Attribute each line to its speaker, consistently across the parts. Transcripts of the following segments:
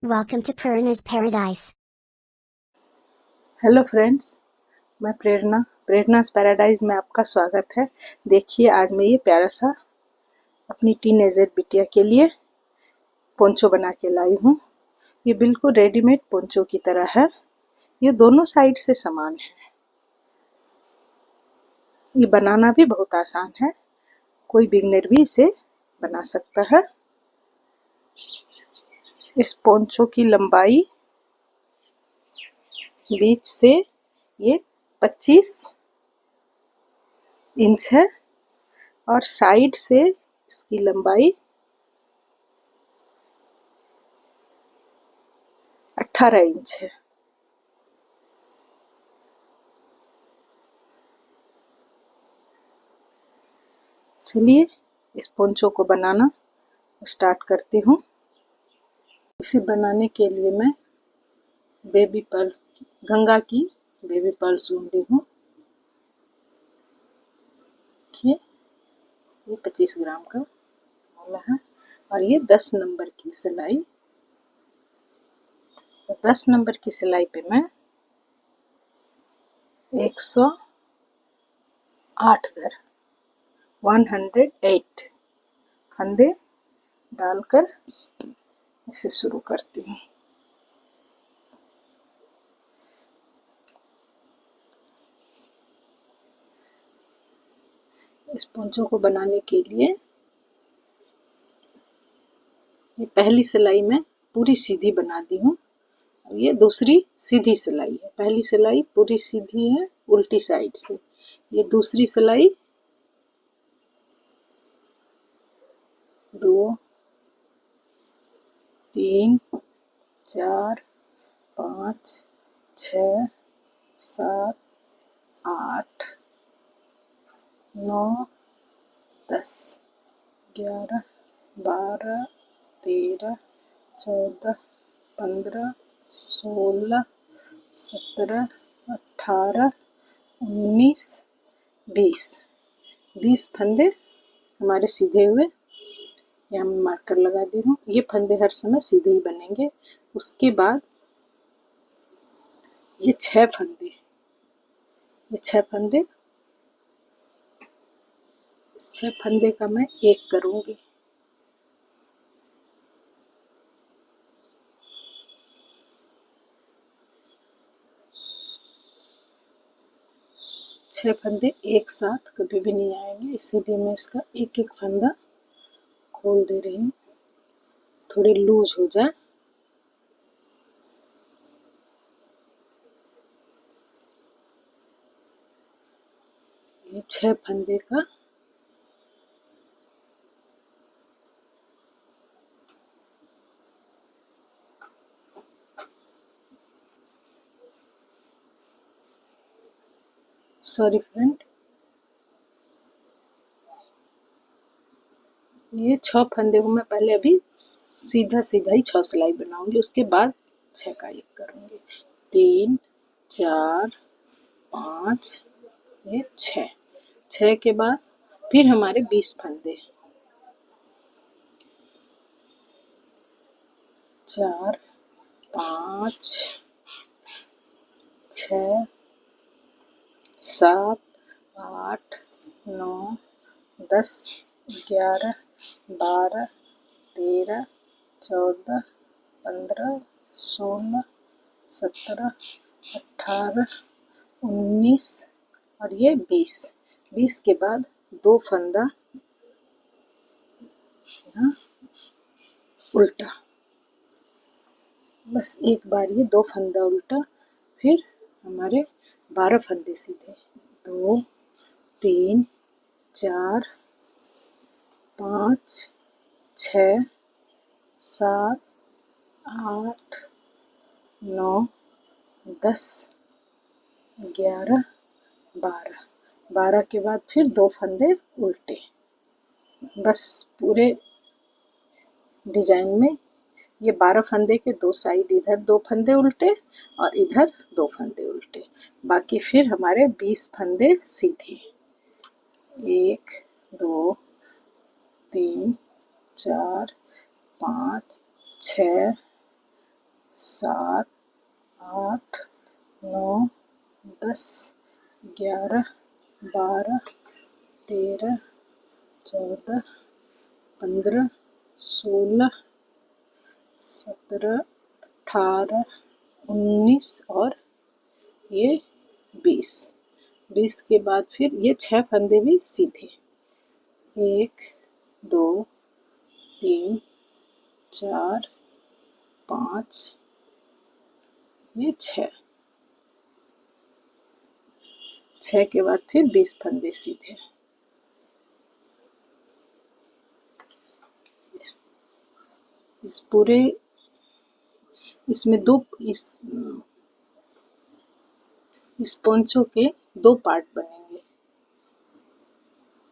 Speaker 1: Welcome to Purna's Paradise.
Speaker 2: Hello friends, मैं प्रेरणा's paradise में आपका स्वागत है। देखिए, आज मैं ये प्यारा सा अपनी टीनेजर बिटिया के लिए पोंचो बना के लाई हूँ। ये बिल्कुल रेडीमेड पोंचो की तरह है। ये दोनों साइड से समान है। ये बनाना भी बहुत आसान है। कोई बिगनर भी इसे बना सकता है। इस पोंचो की लंबाई बीच से ये 25 इंच है और साइड से इसकी लंबाई 18 इंच है। चलिए इस पोंचो को बनाना स्टार्ट करती हूँ। इसे बनाने के लिए मैं बेबी पर्ल्स गंगा की बेबी पर्ल्स ढूंढ ली हूँ। देखिए, ये 25 ग्राम का वाला है और ये 10 नंबर की सिलाई। 10 नंबर की सिलाई पे मैं 108 घर 108 फंदे डालकर इसे शुरू करती हूँ। इस पोंचो को बनाने के लिए ये पहली सिलाई में पूरी सीधी बना दी हूँ। ये दूसरी सीधी सिलाई है। पहली सिलाई पूरी सीधी है उल्टी साइड से। ये दूसरी सिलाई 2 3 4 5 6 7 8 9 10 11 12 13 14 15 16 17 18 19 20 20 फंदे हमारे सीधे हुए। यहाँ मैं मार्कर लगा दी हूँ। ये फंदे हर समय सीधे ही बनेंगे। उसके बाद ये 6 फंदे इस 6 फंदे का मैं एक करूँगी। छह फंदे एक साथ कभी भी नहीं आएंगे, इसीलिए मैं इसका एक एक फंदा खोल दे रही हूँ, थोड़ी लूज हो जाए। ये 6 फंदे का सॉरी फ्रेंड, ये 6 फंदे को मैं पहले अभी सीधा सीधा ही 6 सिलाई बनाऊंगी, उसके बाद 6 का एक करूंगी। 3 4 5 ये 6 के बाद फिर हमारे 20 फंदे 4 5 6 7 8 9 10 11 12 13 14 15 16 17 18 19 और ये 20 के बाद 2 फंदा यहाँ उल्टा, बस एक बार ये 2 फंदा उल्टा, फिर हमारे 12 फंदे सीधे 2 3 4 5 6 7 8 9 10 11 12 के बाद फिर 2 फंदे उल्टे। बस पूरे डिजाइन में ये 12 फंदे के 2 साइड, इधर 2 फंदे उल्टे और इधर 2 फंदे उल्टे, बाकी फिर हमारे 20 फंदे सीधे। 1 2 3 4 5 6 7, 8, 9, 10, 11, 12, 13, 14, 15, 16, 17, 18, 19 और ये 20। 20 के बाद फिर ये 6 फंदे भी सीधे, 1, 2, 3, 4, 5, ये 6। 6 के बाद फिर 20 फंदे सीधे। इस पूरे इसमें दो इस पोंचो के 2 पार्ट बनेंगे,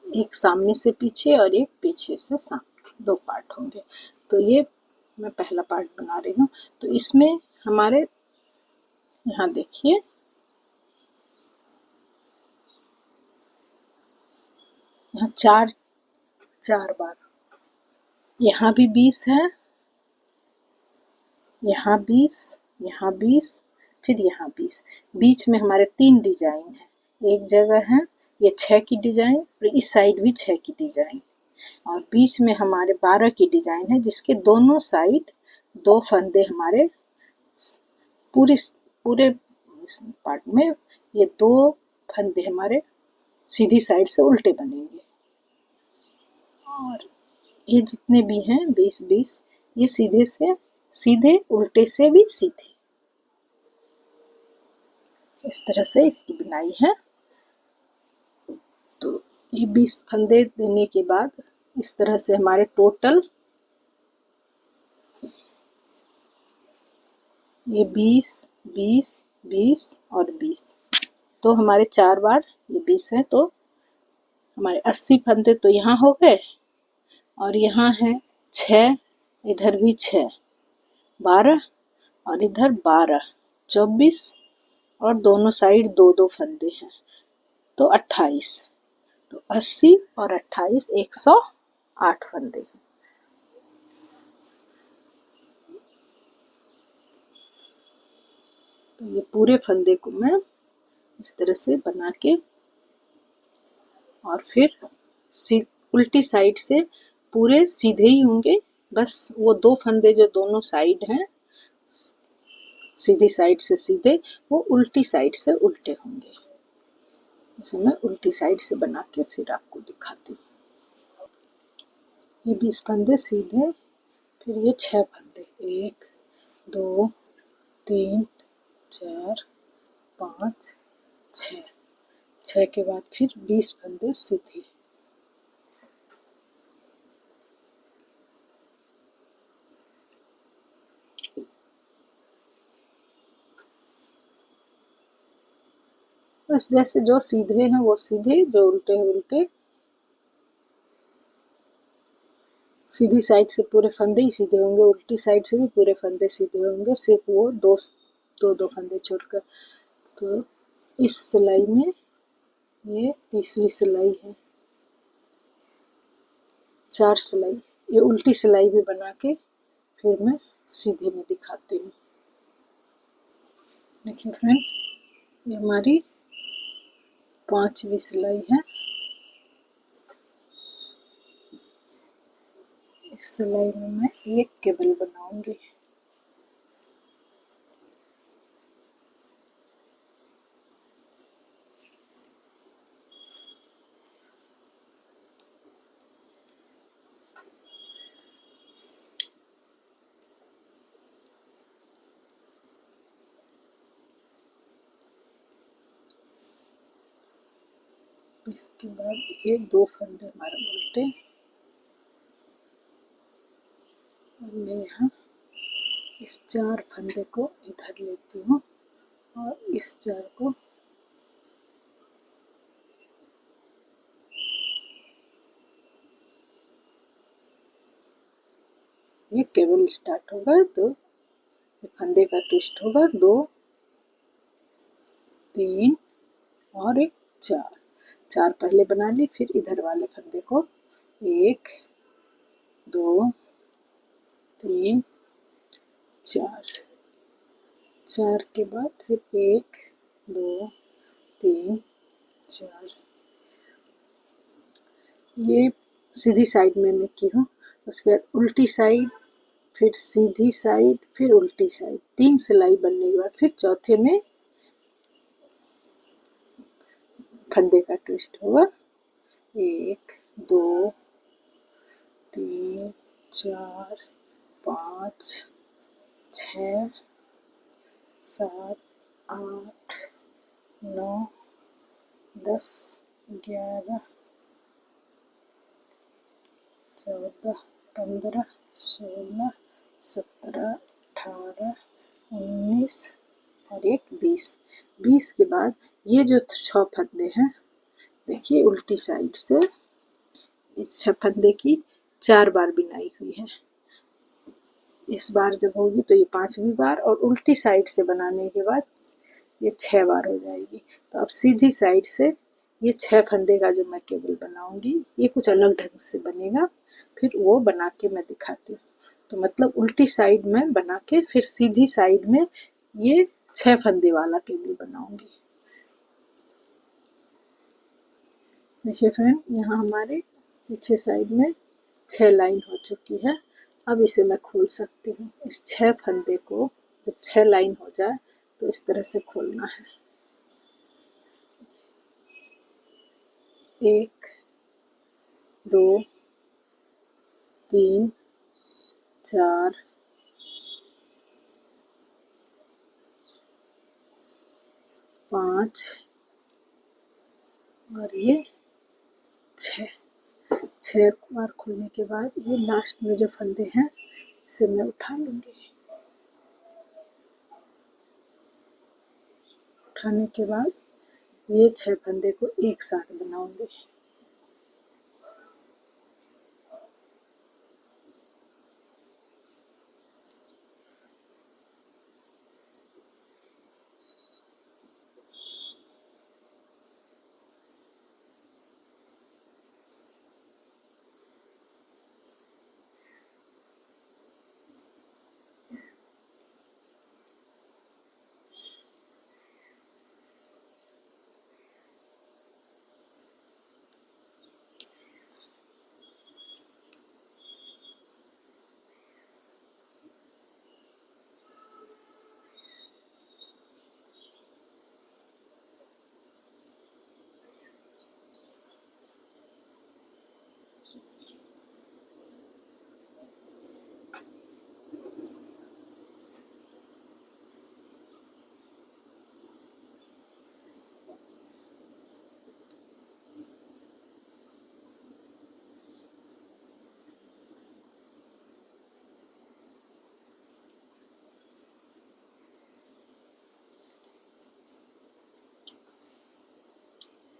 Speaker 2: एक सामने से पीछे और एक पीछे से सामने, 2 पार्ट होंगे। तो ये मैं पहला पार्ट बना रही हूँ। तो इसमें हमारे यहाँ देखिए यहाँ चार बार, यहाँ भी 20 है, यहाँ 20, यहाँ 20, फिर यहाँ 20। बीच में हमारे 3 डिजाइन है। एक जगह है ये 6 की डिजाइन और इस साइड भी 6 की डिजाइन, और बीच में हमारे 12 की डिजाइन है, जिसके दोनों साइड 2 फंदे हमारे पूरे इस पार्ट में ये 2 फंदे हमारे सीधी साइड से उल्टे बनेंगे। और ये जितने भी हैं 20-20, ये सीधे उल्टे से भी सीधे, इस तरह से इसकी बुनाई है। तो ये 20 फंदे देने के बाद इस तरह से हमारे टोटल ये 20, 20, 20 और 20, तो हमारे 4 बार ये 20 है, तो हमारे 80 फंदे तो यहाँ हो गए, और यहाँ है 6, इधर भी 6, 12 और इधर 12, 24 और दोनों साइड 2-2 फंदे हैं, तो 28। तो 80 और 28 108 फंदे। तो ये पूरे फंदे को मैं इस तरह से बना के, और फिर उल्टी साइड से पूरे सीधे ही होंगे, बस वो 2 फंदे जो दोनों साइड हैं सीधी साइड से सीधे, वो उल्टी साइड से उल्टे होंगे। इसे मैं उल्टी साइड से बना के फिर आपको दिखाती हूँ। ये 20 फंदे सीधे, फिर ये 6 फंदे, 1, 2, 3, 4, 5, 6। 6 के बाद फिर 20 फंदे सीधे। बस जैसे जो सीधे हैं वो सीधे, जो उल्टे हैं उल्टे। सीधी साइड से पूरे फंदे ही सीधे होंगे, उल्टी साइड से भी पूरे फंदे सीधे होंगे, सिर्फ वो दो फंदे छोड़कर। तो इस सिलाई में ये तीसरी सिलाई है, 4 सिलाई। ये उल्टी सिलाई भी बना के फिर मैं सीधे में दिखाती हूँ। देखिए फ्रेंड, ये हमारी 5वीं सिलाई है। इस सिलाई में मैं एक केबल बनाऊंगी। इसके बाद ये 2 फंदे हमारे उल्टे, और मैं यहाँ इस 4 फंदे को इधर लेती हूँ और इस 4 को ये केबल स्टार्ट होगा, तो फंदे का ट्विस्ट होगा 2, 3 और एक 4 पहले बना ली, फिर इधर वाले फंदे को 1, 2, 3, 4 4 के बाद फिर 1 2 3 4, ये सीधी साइड में मैं की हूँ। उसके बाद उल्टी साइड, फिर सीधी साइड, फिर उल्टी साइड, 3 सिलाई बनने के बाद फिर चौथे में फंदे का ट्विस्ट होगा। 1 2 3 4 5 6 7 8 9 10 11 14 15 16 17 18 19 और एक 20। 20 के बाद ये जो 6 फंदे हैं, देखिए उल्टी साइड से इस 6 फंदे की 4 बार बिनाई हुई है। इस बार जब होगी तो ये 5वीं बार, और उल्टी साइड से बनाने के बाद ये 6 बार हो जाएगी। तो अब सीधी साइड से ये 6 फंदे का जो मैं केबल बनाऊंगी, ये कुछ अलग ढंग से बनेगा, फिर वो बना के मैं दिखाती हूँ। तो मतलब उल्टी साइड में बना के फिर सीधी साइड में ये 6 फंदे वाला केबल बनाऊंगी। देखिए फ्रेंड, यहाँ हमारे पीछे साइड में 6 लाइन हो चुकी है। अब इसे मैं खोल सकती हूँ। इस 6 फंदे को जब 6 लाइन हो जाए तो इस तरह से खोलना है। 1 2 3 4 5 और ये 6। 6 बार खोलने के बाद ये लास्ट में जो फंदे हैं, इसे मैं उठा लूँगी। उठाने के बाद ये 6 फंदे को एक साथ बनाऊंगी।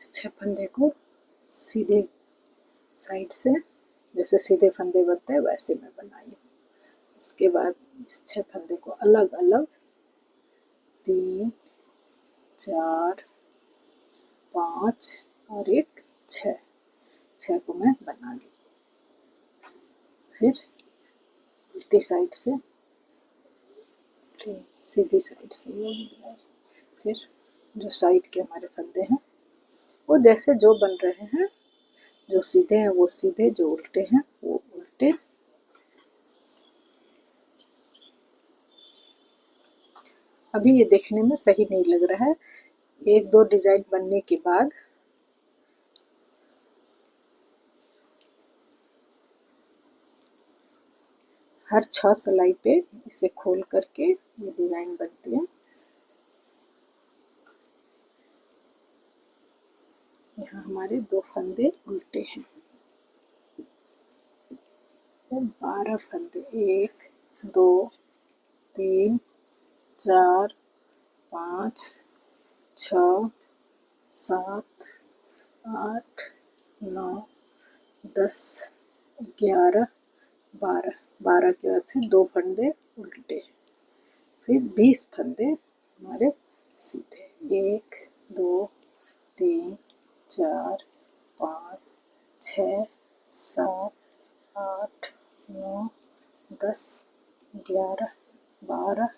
Speaker 2: इस 6 फंदे को सीधे साइड से, जैसे सीधे फंदे बनते हैं वैसे मैं बनाई हूँ। उसके बाद इस 6 फंदे को अलग अलग 3 4 5 और एक 6 को मैं बना ली। फिर उल्टी साइड से, सीधी साइड से ये बनाई। फिर जो साइड के हमारे फंदे हैं वो जैसे जो बन रहे हैं, जो सीधे हैं वो सीधे, जो उल्टे हैं वो उल्टे। अभी ये देखने में सही नहीं लग रहा है। 1-2 डिजाइन बनने के बाद हर 6 सिलाई पे इसे खोल करके ये डिजाइन बनती है। यहाँ हमारे 2 फंदे उल्टे हैं। 12 फंदे, 1 2 3 4 5 6 7 8 9 10 11 12। 12 के बाद फिर 2 फंदे उल्टे, फिर 20 फंदे हमारे सीधे। 1 2 3 4 5 6 7 8 9 10 11 12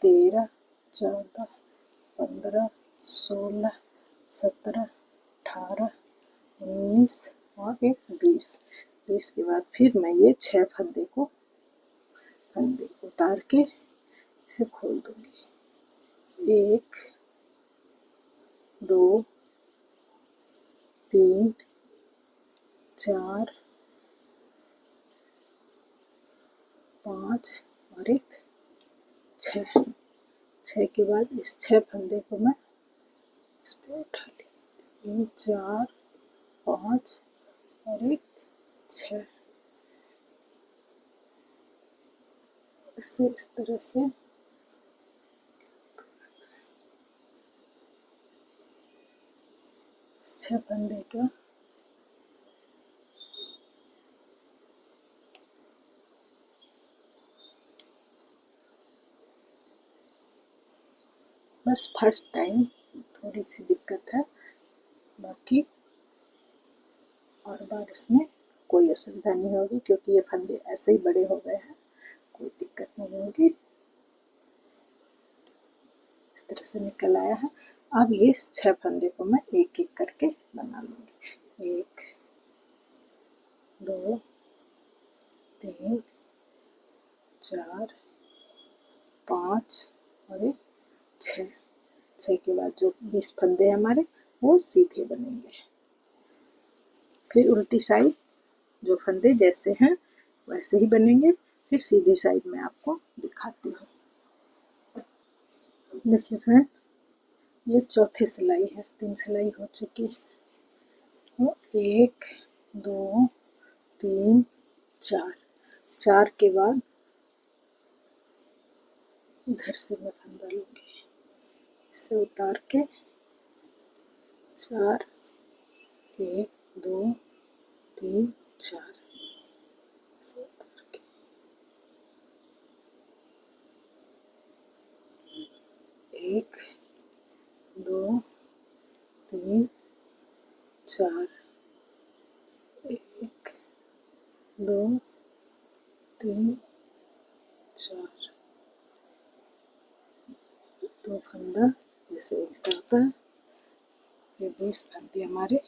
Speaker 2: 13, 14, 15, 16, 17, 18, 19 और एक 20। 20 के बाद फिर मैं ये 6 फंदे उतार के इसे खोल दूंगी। 1, 2, 3, 4, 5 और एक 6। 6 के बाद इस 6 फंदे को मैं इस पे उठा ली। 3, 4, 5 और एक 6। इससे इस तरह से इस 6 फंदे का बस फर्स्ट टाइम थोड़ी सी दिक्कत है, बाकी और बार इसमें कोई असुविधा नहीं होगी क्योंकि ये फंदे ऐसे ही बड़े हो गए हैं, कोई दिक्कत नहीं होगी। इस तरह से निकल आया है। अब ये 6 फंदे को मैं एक एक करके बना लूँगी। 1, 2, 3, 4, 5 और एक 6। 6 के बाद जो 20 फंदे हमारे वो सीधे बनेंगे। फिर उल्टी साइड जो फंदे जैसे हैं वैसे ही बनेंगे। फिर सीधी साइड में आपको दिखाती हूँ। देखिए फ्रेंड, ये चौथी सिलाई है, 3 सिलाई हो चुकी है। 1, 2, 3, 4। 4 के बाद इधर से मैं फंदा लूँगी, इसे उतार के 4, 1, 2, 3, 4 इसे उतार के 1, 2, 3, 4, 1, 2, 3, 4। 2 फंदा जैसे उल्टा होता है। ये 20 फंदे हमारे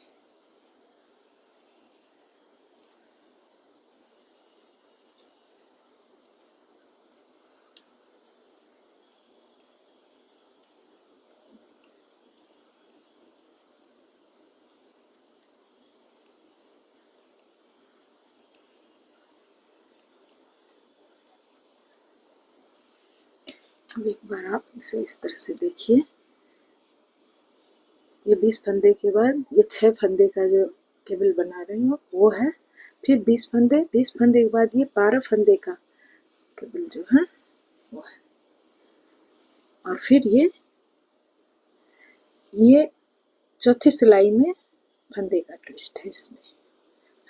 Speaker 2: अब एक बार आप इसे इस तरह से देखिए। ये 20 फंदे के बाद ये 6 फंदे का जो केबल बना रही हूँ वो है। फिर 20 फंदे के बाद ये 12 फंदे का केबल जो है वो है। और फिर ये चौथी सिलाई में फंदे का ट्विस्ट है। इसमें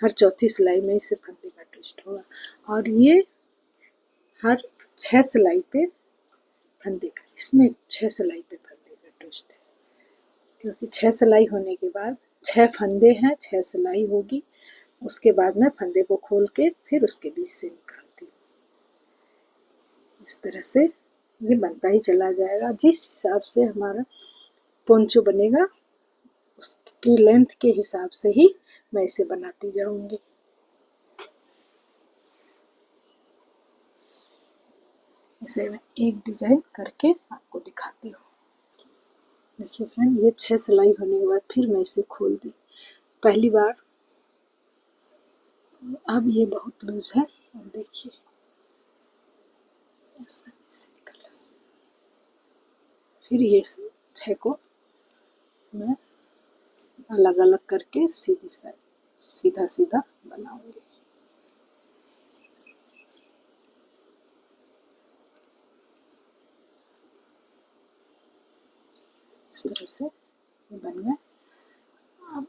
Speaker 2: हर चौथी सिलाई में इसे फंदे का ट्विस्ट होगा। और ये हर 6 सिलाई पे फंदे का, इसमें 6 सिलाई पे फंदे का ट्विस्ट है क्योंकि 6 सिलाई होने के बाद 6 फंदे हैं, 6 सिलाई होगी। उसके बाद मैं फंदे को खोल के फिर उसके बीच से निकालती हूँ। इस तरह से ये बनता ही चला जाएगा। जिस हिसाब से हमारा पोंचो बनेगा उसकी लेंथ के हिसाब से ही मैं इसे बनाती जाऊंगी। इसे मैं एक डिजाइन करके आपको दिखाती हूँ। देखिए फ्रेंड, ये 6 सिलाई होने के बाद फिर मैं इसे खोल दी पहली बार। अब ये बहुत लूज है और देखिए ऐसा से निकला। फिर ये 6 को मैं अलग अलग करके सीधा सीधा बनाऊंगी। इस तरह से बन गया। अब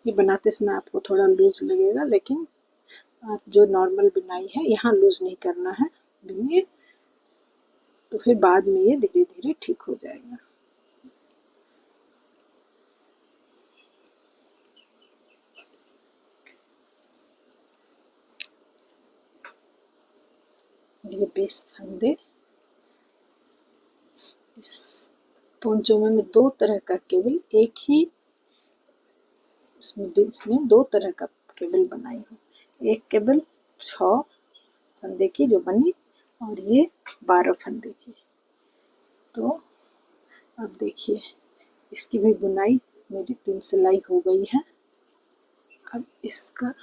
Speaker 2: ये बनाते समय आपको थोड़ा लूज लगेगा, लेकिन आप जो नॉर्मल बुनाई है यहाँ लूज नहीं करना है बुनिए, तो फिर बाद में ये धीरे धीरे ठीक हो जाएगा। ये 20 फंदे। इस पोंचो में मैं दो तरह का केबल, एक ही इसमें दो तरह का केबल बनाई हूँ। एक केबल 6 फंदे की जो बनी और ये 12 फंदे की। तो अब देखिए इसकी भी बुनाई मेरी 3 सिलाई हो गई है। अब इसका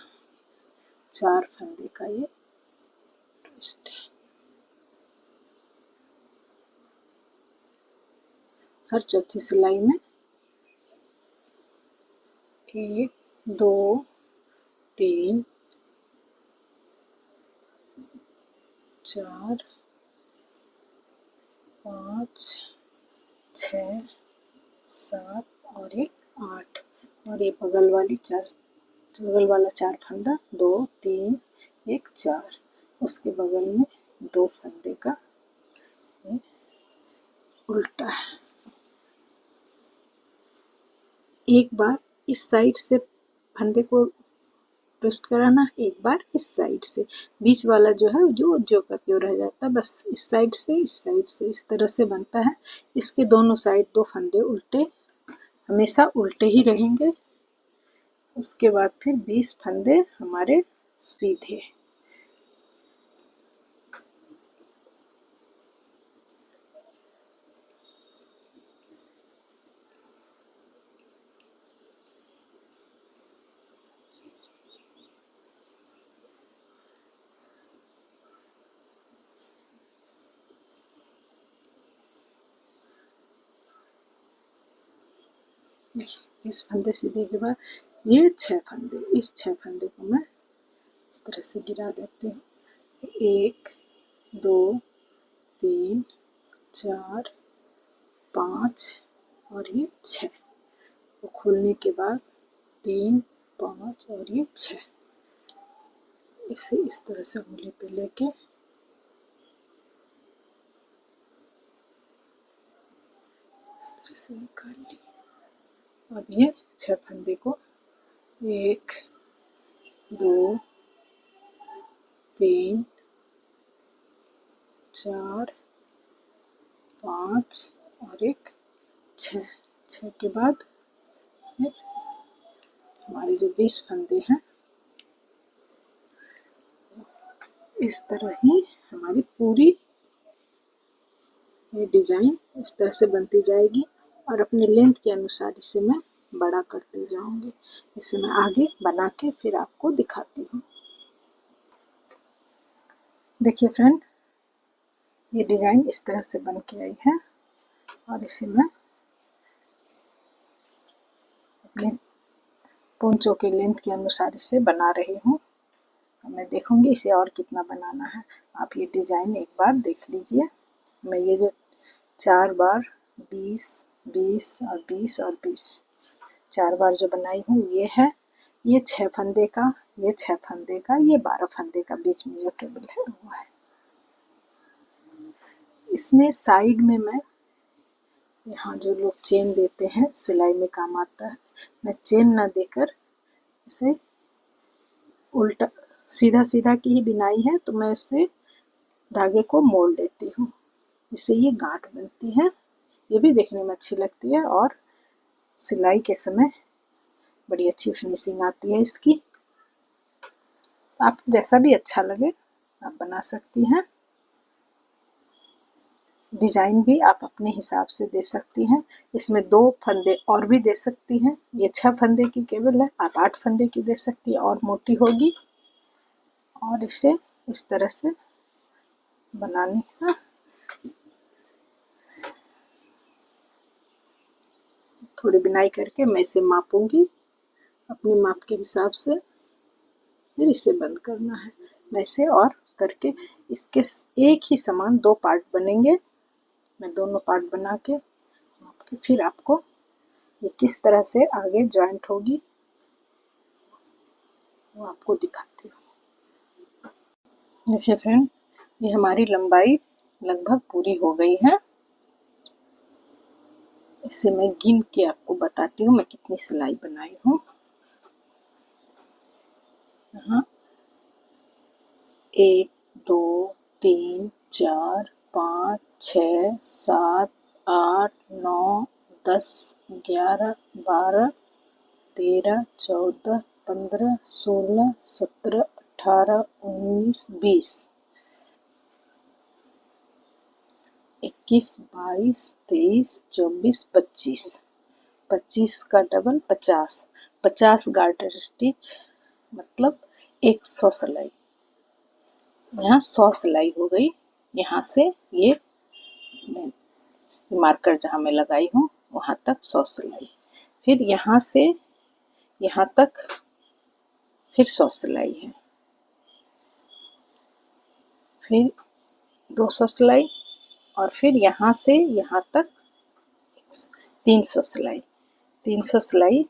Speaker 2: 4 फंदे का ये ट्विस्ट है। हर चौथी सिलाई में 1 2 3 4 5 6 7 और एक 8 और ये बगल वाली बगल वाला 4 फंदा 2 3 1 4, उसके बगल में 2 फंदे का ये उल्टा है। एक बार इस साइड से फंदे को ट्विस्ट कराना, एक बार इस साइड से, बीच वाला जो है जो का त्यों रह जाता है, बस इस साइड से इस तरह से बनता है। इसके दोनों साइड 2 फंदे उल्टे, हमेशा उल्टे ही रहेंगे। उसके बाद फिर 20 फंदे हमारे सीधे। इस फंदे सीधे के बाद ये 6 फंदे, इस 6 फंदे को मैं इस तरह से गिरा देती हूँ। 1 2 3 4 5 और ये 6, वो खोलने के बाद 3 5 और ये 6, इसे इस तरह से उंगली पे लेके इस तरह से निकाल ली। अब ये 6 फंदे को 1 2 3 4 5 और एक 6 के बाद फिर हमारे जो 20 फंदे हैं, इस तरह ही हमारी पूरी ये डिजाइन इस तरह से बनती जाएगी और अपने लेंथ के अनुसार इसे मैं बड़ा करती जाऊंगी। इसे मैं आगे बना के फिर आपको दिखाती हूँ। देखिए फ्रेंड, ये डिजाइन इस तरह से बन के आई है और इसे मैं अपने पोंचो के लेंथ के अनुसार इसे बना रही हूँ। मैं देखूंगी इसे और कितना बनाना है। आप ये डिजाइन एक बार देख लीजिए। मैं ये जो 4 बार 20 20 और 20 और 20 4 बार जो बनाई हूँ ये है, ये 6 फंदे का, ये 6 फंदे का, ये 12 फंदे का बीच में जो केबल है वो है। इसमें साइड में मैं यहाँ जो लोग चेन देते हैं सिलाई में काम आता है, मैं चेन ना देकर इसे उल्टा सीधा सीधा की ही बिनाई है, तो मैं इससे धागे को मोड़ लेती हूँ, इससे ये गांठ बनती है। ये भी देखने में अच्छी लगती है और सिलाई के समय बड़ी अच्छी फिनिशिंग आती है इसकी। तो आप जैसा भी अच्छा लगे आप बना सकती हैं। डिजाइन भी आप अपने हिसाब से दे सकती हैं। इसमें 2 फंदे और भी दे सकती हैं। ये 6 फंदे की केबल है, आप 8 फंदे की दे सकती है और मोटी होगी। और इसे इस तरह से बनानी है। थोड़ी बिनाई करके मैं इसे मापूंगी अपने माप के हिसाब से, फिर इसे बंद करना है। मैं इसे और करके इसके एक ही समान 2 पार्ट बनेंगे। मैं दोनों पार्ट बना के फिर आपको ये किस तरह से आगे जॉइंट होगी वो आपको दिखाती हूँ। देखिए फ्रेंड, ये हमारी लंबाई लगभग पूरी हो गई है। इसे मैं गिन के आपको बताती हूँ मैं कितनी सिलाई बनाई हूँ। यहाँ 1 2 3 4 5 6 7 8 9 10 11 12 13 14 15 16 17 18 19 20 21 22 23 24 25 25 का डबल 50 50 गार्टर स्टिच मतलब 100 सिलाई। यहाँ 100 सिलाई हो गई। यहाँ से ये मार्कर जहाँ मैं लगाई हूँ वहाँ तक 100 सिलाई, फिर यहाँ से यहाँ तक फिर 100 सिलाई है, फिर 200 सिलाई और फिर यहाँ से यहाँ तक 300 सिलाई। 300 सिलाई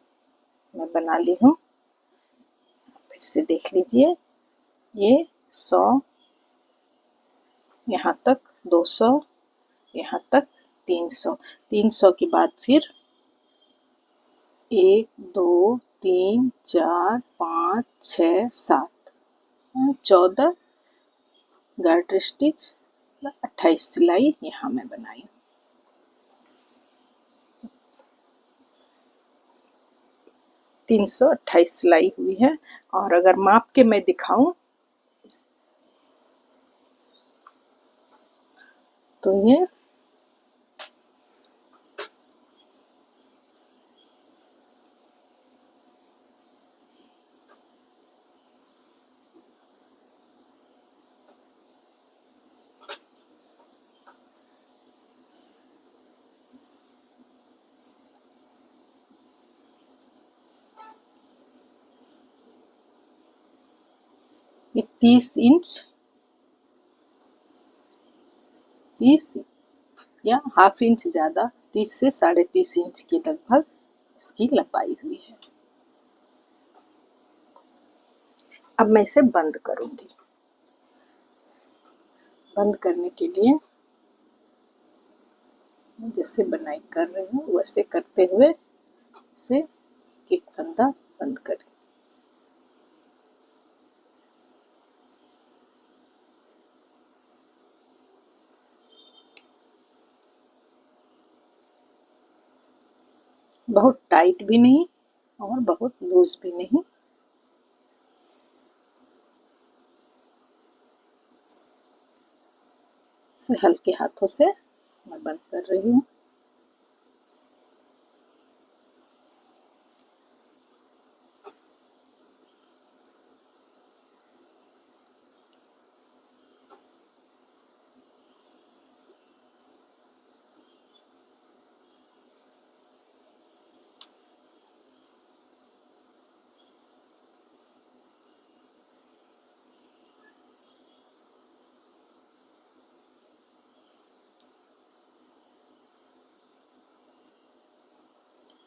Speaker 2: मैं बना ली हूँ। फिर से देख लीजिए, ये 100 यहाँ तक, 200 यहाँ तक, 300। 300 के बाद फिर 1 2 3 4 5 6 7 14 गार्टर स्टिच 28 सिलाई यहाँ मैं बनाई। 328 सिलाई हुई है। और अगर माप के मैं दिखाऊं तो ये ये 30 इंच, 30 या हाफ इंच ज़्यादा, 30 से 30.5 इंच की लगभग इसकी लंबाई हुई है। अब मैं इसे बंद करूंगी। बंद करने के लिए जैसे बनाई कर रही हूँ वैसे करते हुए इसे एक फंदा बंद करें। बहुत टाइट भी नहीं और बहुत लूज भी नहीं। इसे हल्के हाथों से मैं बंद कर रही हूँ।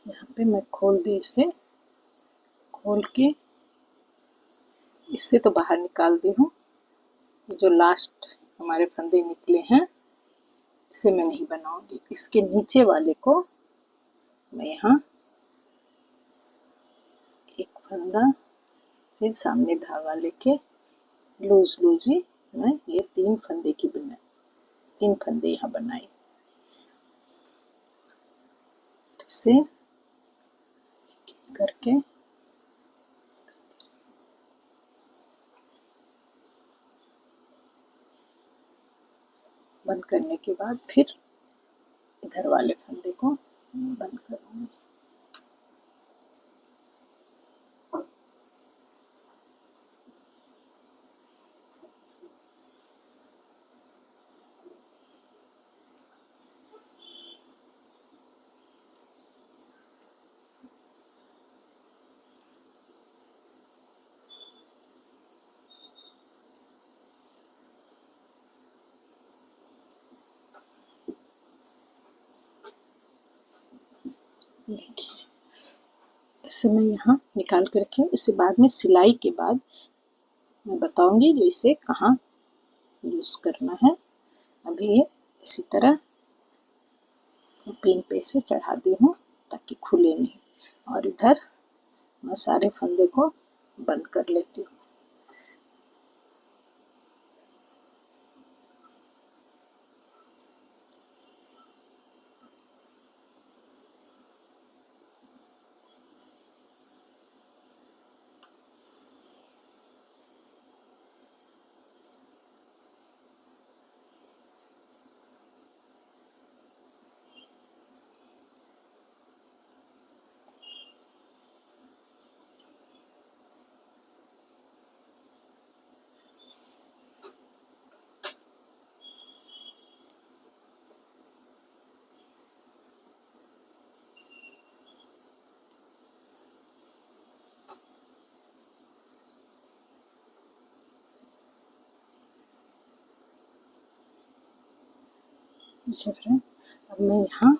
Speaker 2: यहाँ पे मैं खोल दी, इसे खोल के इससे तो बाहर निकाल दी हूँ। जो लास्ट हमारे फंदे निकले हैं इसे मैं नहीं बनाऊंगी। इसके नीचे वाले को मैं यहाँ एक फंदा फिर सामने धागा लेके लूज लूज ही मैं ये 3 फंदे की बनाई, 3 फंदे यहाँ बनाई। इसे करके बंद करने के बाद फिर इधर वाले फंदे को बंद करूंगी। देखिए, इसे मैं यहाँ निकाल के रखी हूँ। इसे बाद में सिलाई के बाद मैं बताऊंगी जो इसे कहाँ यूज करना है। अभी ये इसी तरह पिन पे इसे चढ़ा दी हूँ ताकि खुले नहीं। और इधर मैं सारे फंदे को बंद कर लेती हूँ। देखिए फ्रेंड, अब मैं यहाँ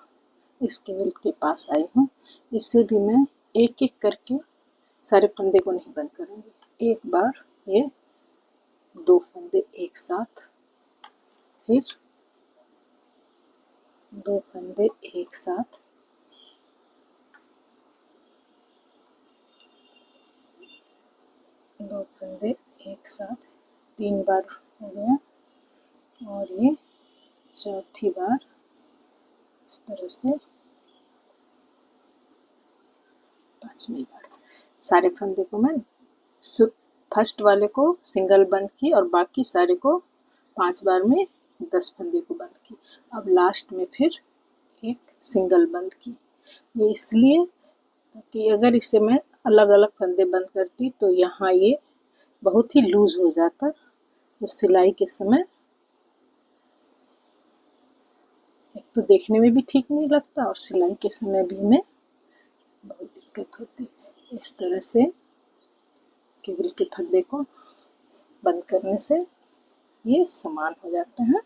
Speaker 2: इस केबल के पास आई हूँ। इससे भी मैं एक एक करके सारे फंदे को नहीं बंद करूँगी। एक बार ये 2 फंदे एक साथ, फिर 2 फंदे एक साथ, 2 फंदे एक साथ, 3 बार हो गया। और ये चौथी बार इस तरह से, 5वीं बार। सारे फंदे को मैं फर्स्ट वाले को सिंगल बंद की और बाकी सारे को 5 बार में 10 फंदे को बंद की। अब लास्ट में फिर एक सिंगल बंद की। ये इसलिए कि अगर इसे मैं अलग अलग फंदे बंद करती तो यहाँ ये बहुत ही लूज हो जाता, तो सिलाई के समय एक तो देखने में भी ठीक नहीं लगता और सिलाई के समय भी हमें बहुत दिक्कत होती है। इस तरह से केबल के फंदे को बंद करने से ये समान हो जाते हैं।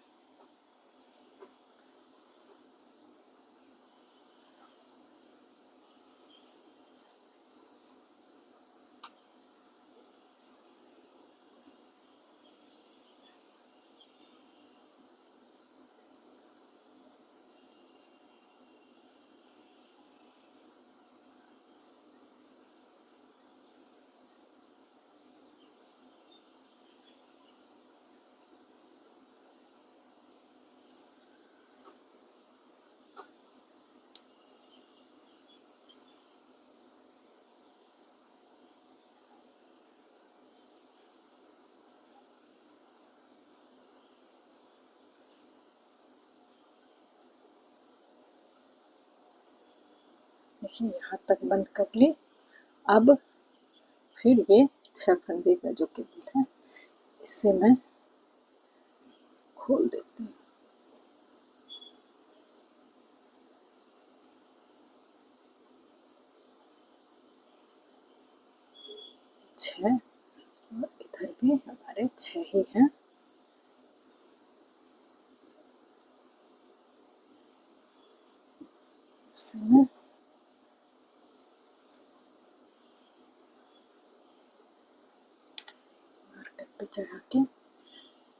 Speaker 2: देखिए यहाँ तक बंद कर ली। अब फिर ये 6 फंदे का जो केबल है इससे मैं खोल देती हूँ। 6 और इधर भी हमारे 6 ही हैं। इससे मैं मार्कर पे चढ़ा के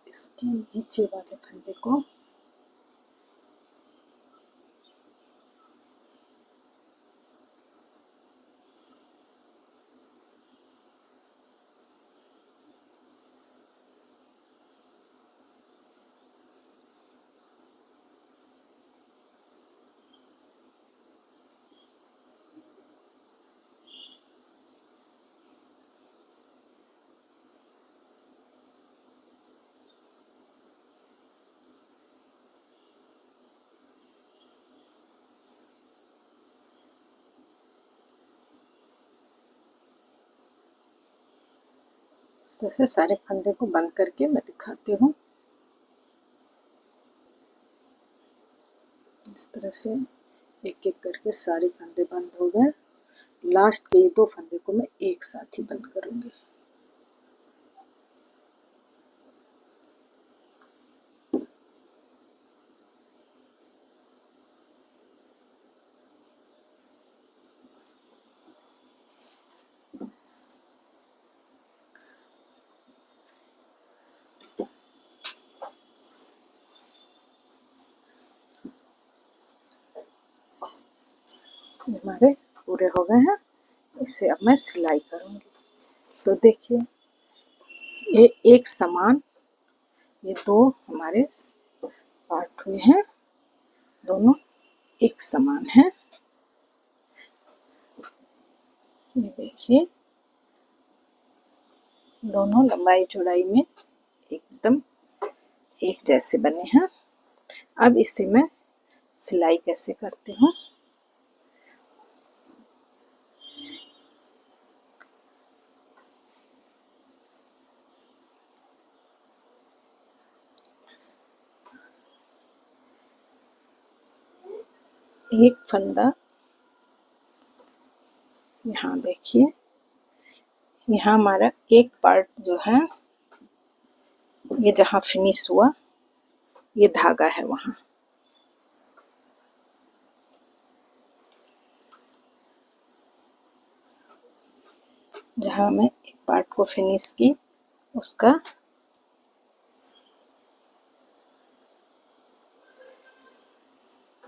Speaker 2: इसके नीचे वाले फंदे को इस तरह से सारे फंदे को बंद करके मैं दिखाती हूँ। इस तरह से एक एक करके सारे फंदे बंद हो गए। लास्ट के 2 फंदे को मैं एक साथ ही बंद करूँगी। हमारे पूरे हो गए हैं। इसे अब मैं सिलाई करूँगी। तो देखिए ये एक समान, ये 2 हमारे पार्ट हुए हैं, दोनों एक समान हैं। ये देखिए दोनों लंबाई चौड़ाई में एकदम एक जैसे बने हैं। अब इसे मैं सिलाई कैसे करती हूँ। एक फंदा यहाँ देखिए, यहाँ हमारा एक पार्ट जो है ये जहाँ फिनिश हुआ ये धागा है वहाँ, जहाँ मैं एक पार्ट को फिनिश की उसका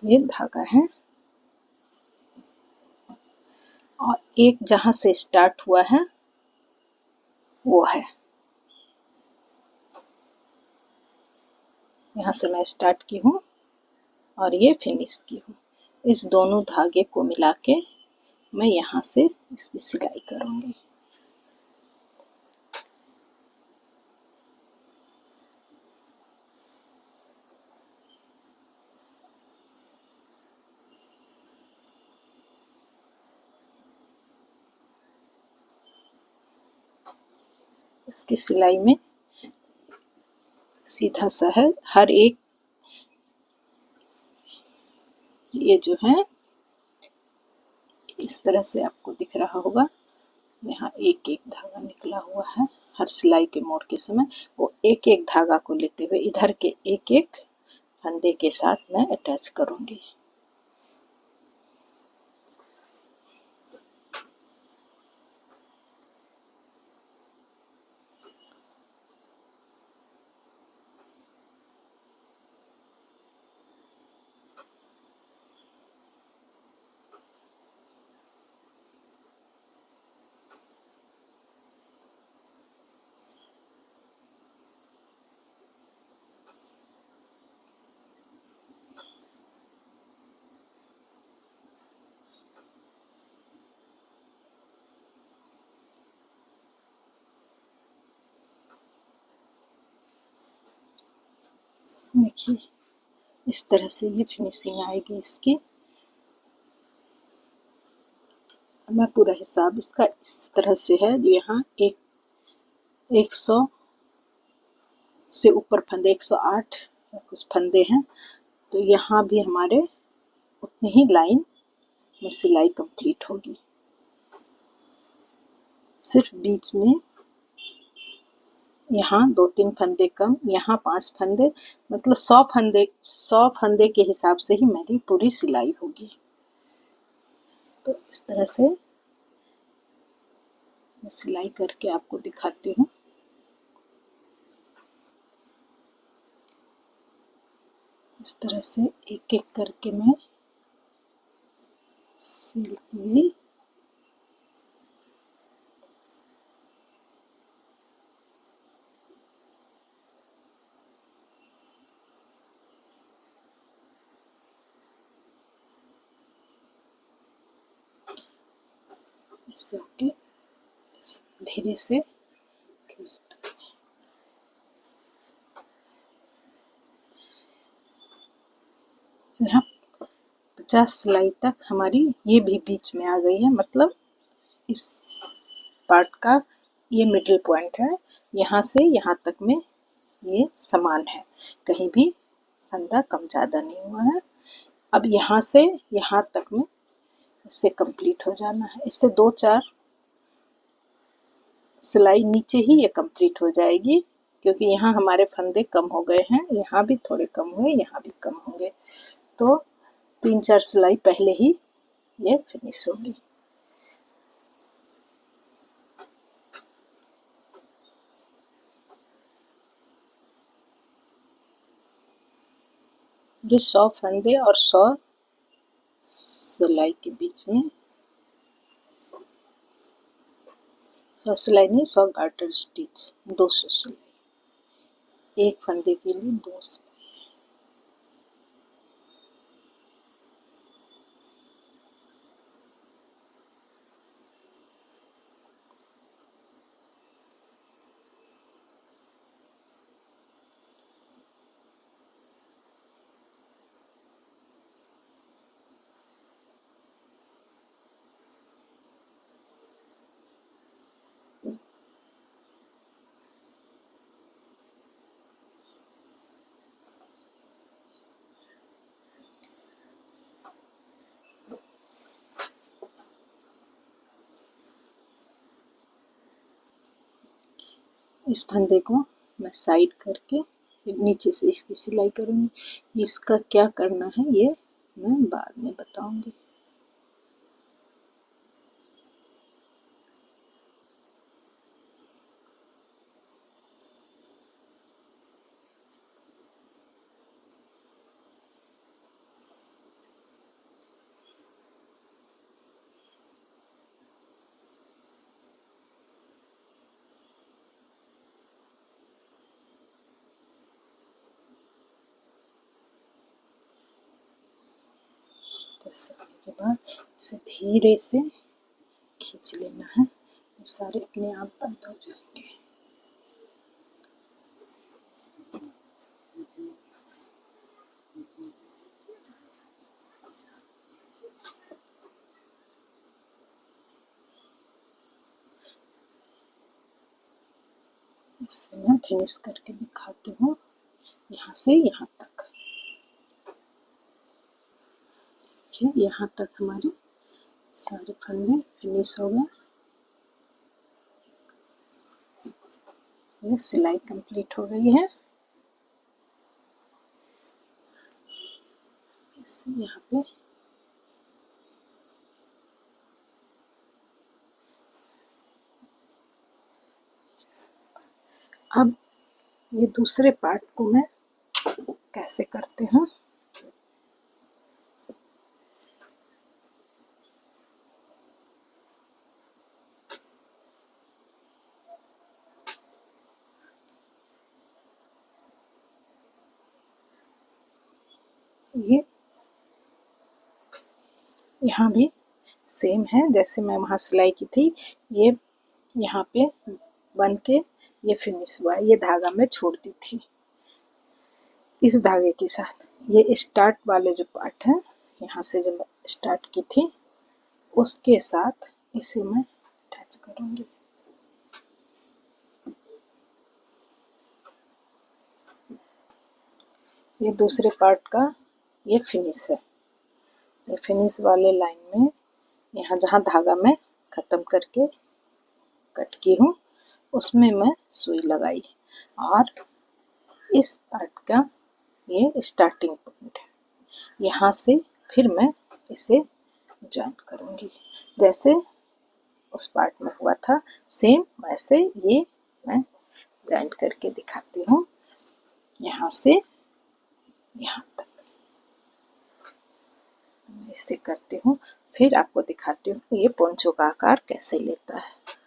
Speaker 2: ये धागा है और एक जहाँ से स्टार्ट हुआ है वो है, यहाँ से मैं स्टार्ट की हूँ और ये फिनिश की हूँ। इस दोनों धागे को मिला के मैं यहाँ से इसकी सिलाई करूँगी। इसकी सिलाई में सीधा सा है, हर एक ये जो है इस तरह से आपको दिख रहा होगा, यहाँ एक एक धागा निकला हुआ है। हर सिलाई के मोड़ के समय वो एक एक धागा को लेते हुए इधर के एक एक फंदे के साथ मैं अटैच करूँगी। देखिए इस तरह से ये फिनिशिंग आएगी इसकी। मैं पूरा हिसाब इसका इस तरह से है, जो यहाँ 100 से ऊपर फंदे 108 कुछ फंदे हैं, तो यहाँ भी हमारे उतनी ही लाइन में सिलाई कंप्लीट होगी। सिर्फ बीच में यहाँ 2-3 फंदे कम, यहाँ 5 फंदे, मतलब 100 फंदे के हिसाब से ही मेरी पूरी सिलाई होगी। तो इस तरह से मैं सिलाई करके आपको दिखाती हूँ। इस तरह से एक एक करके मैं सिलती हुई ऐसे होके धीरे से यहाँ 50 सिलाई तक हमारी ये भी बीच में आ गई है, मतलब इस पार्ट का ये मिडिल पॉइंट है, यहाँ से यहाँ तक में ये समान है, कहीं भी फंदा कम ज़्यादा नहीं हुआ है। अब यहाँ से यहाँ तक में इससे कंप्लीट हो जाना है। इससे 2-4 सिलाई नीचे ही ये कंप्लीट हो जाएगी, क्योंकि यहाँ हमारे फंदे कम हो गए हैं, यहाँ भी थोड़े कम हुए, यहाँ भी कम होंगे, तो 3-4 सिलाई पहले ही ये फिनिश होगी। ये 100 फंदे और 100 सिलाई के बीच में 100 सिलाई नहीं, 100 गार्टर स्टिच, 200 सिलाई, एक फंदे के लिए 2 सिलाई। इस फंदे को मैं साइड करके नीचे से इसकी सिलाई करूँगी। इसका क्या करना है ये मैं बाद में बताऊँगी। ऐसे करने के बाद इसे धीरे से खींच लेना है, ये सारे अपने आप बंद हो जाएंगे। इससे मैं फिनिश करके दिखाती हूँ, यहाँ से यहाँ तक। देखिए यहाँ तक हमारे सारे फंदे फिनिश हो गए। ये सिलाई कंप्लीट हो गई है। इससे यहाँ पे अब ये दूसरे पार्ट को मैं कैसे करती हूँ। ये यहाँ भी सेम है जैसे मैं वहाँ सिलाई की थी, ये यहाँ पे बन के ये फिनिश हुआ है। ये धागा मैं छोड़ दी थी, इस धागे के साथ ये स्टार्ट वाले जो पार्ट है, यहाँ से जब स्टार्ट की थी उसके साथ इसे मैं अटैच करूँगी। ये दूसरे पार्ट का ये फिनिश है। ये फिनिश वाले लाइन में यहाँ जहाँ धागा मैं ख़त्म करके कट की हूँ उसमें मैं सुई लगाई, और इस पार्ट का ये स्टार्टिंग पॉइंट है। यहाँ से फिर मैं इसे जॉइन करूँगी, जैसे उस पार्ट में हुआ था सेम वैसे ये मैं जॉइन करके दिखाती हूँ, यहाँ से यहाँ तक। तो मैं इसे करती हूँ, फिर आपको दिखाती हूँ ये पोंचो का आकार कैसे लेता है।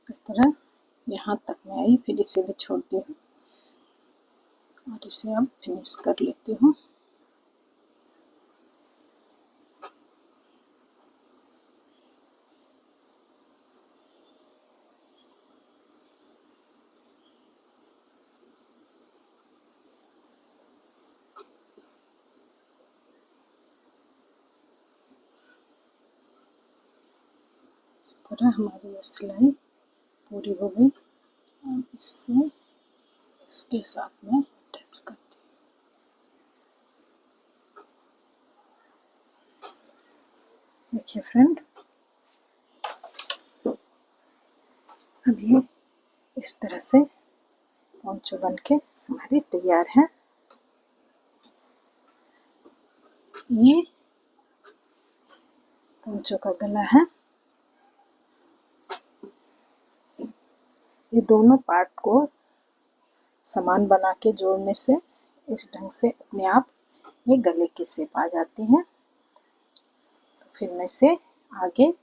Speaker 2: इस तरह यहाँ तक मैं आई, फिर इसे भी छोड़ती हूँ और इसे अब फिनिश कर लेती हूँ। इस तरह हमारी ये सिलाई पूरी हो गई। अब इससे इसके साथ में अटैच करती हूँ। देखिए फ्रेंड, अब ये इस तरह से पोंचो बन के हमारी तैयार है। ये पोंचो का गला है। ये दोनों पार्ट को समान बना के जोड़ने से इस ढंग से अपने आप ये गले की शेप आ जाती है। फिर मैं से आगे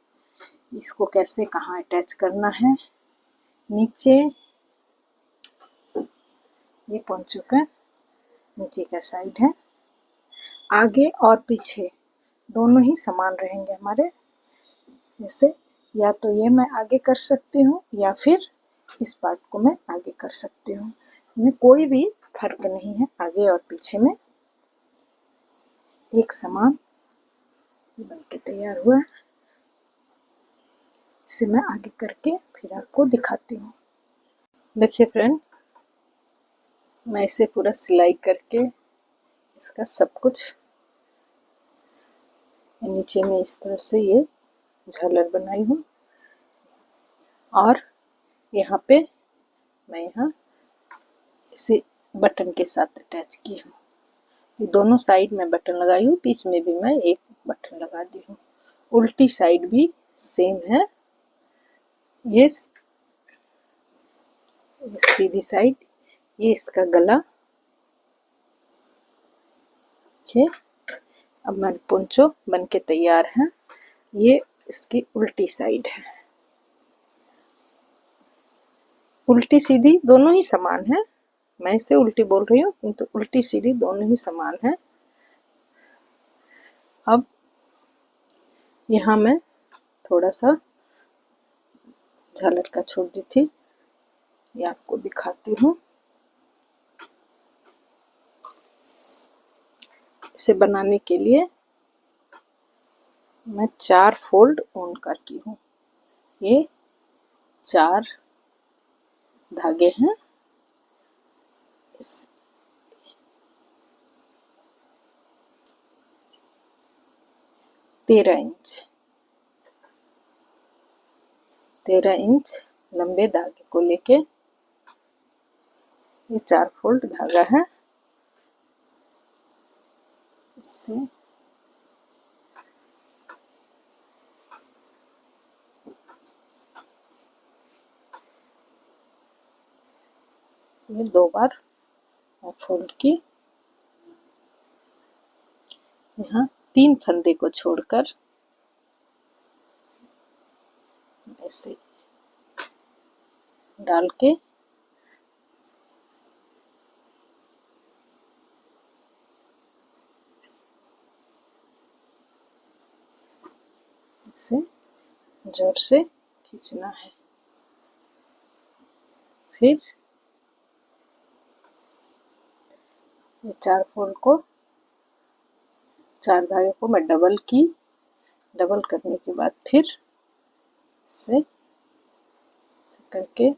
Speaker 2: इसको कैसे कहाँ अटैच करना है। नीचे ये पोंचो का नीचे का साइड है। आगे और पीछे दोनों ही समान रहेंगे हमारे। जैसे या तो ये मैं आगे कर सकती हूँ या फिर इस पार्ट को मैं आगे कर सकती हूँ। इनमें कोई भी फर्क नहीं है, आगे और पीछे में एक समान बनके तैयार हुआ। इसे मैं आगे करके फिर आपको दिखाती हूँ। देखिए फ्रेंड, मैं इसे पूरा सिलाई करके इसका सब कुछ नीचे में इस तरह से ये झालर बनाई हूँ और यहाँ पे मैं यहाँ इसे बटन के साथ अटैच की हूँ। ये दोनों साइड में बटन लगाई हूँ, बीच में भी मैं एक बटन लगा दी हूँ। उल्टी साइड भी सेम है। ये सीधी साइड, ये इसका गला। ये अब मेरे पोंचो बन के तैयार है। ये इसकी उल्टी साइड है। उल्टी सीधी दोनों ही समान है। मैं इसे उल्टी बोल रही हूँ किंतु उल्टी सीधी दोनों ही समान है। अब यहाँ मैं थोड़ा सा झालर का छोड़ दी थी, ये आपको दिखाती हूँ। इसे बनाने के लिए मैं 4 फोल्ड ऊन का की हूँ। ये 4 धागे हैं। इस 13 इंच लंबे धागे को लेके ये 4 फोल्ड धागा है। इससे ये 2 बार फोल्ड की। यहाँ 3 फंदे को छोड़कर ऐसे डाल के इसे जोर से खींचना है। फिर ये 4 फोल्ड को 4 धागे को मैं डबल की। डबल करने के बाद फिर इसे करके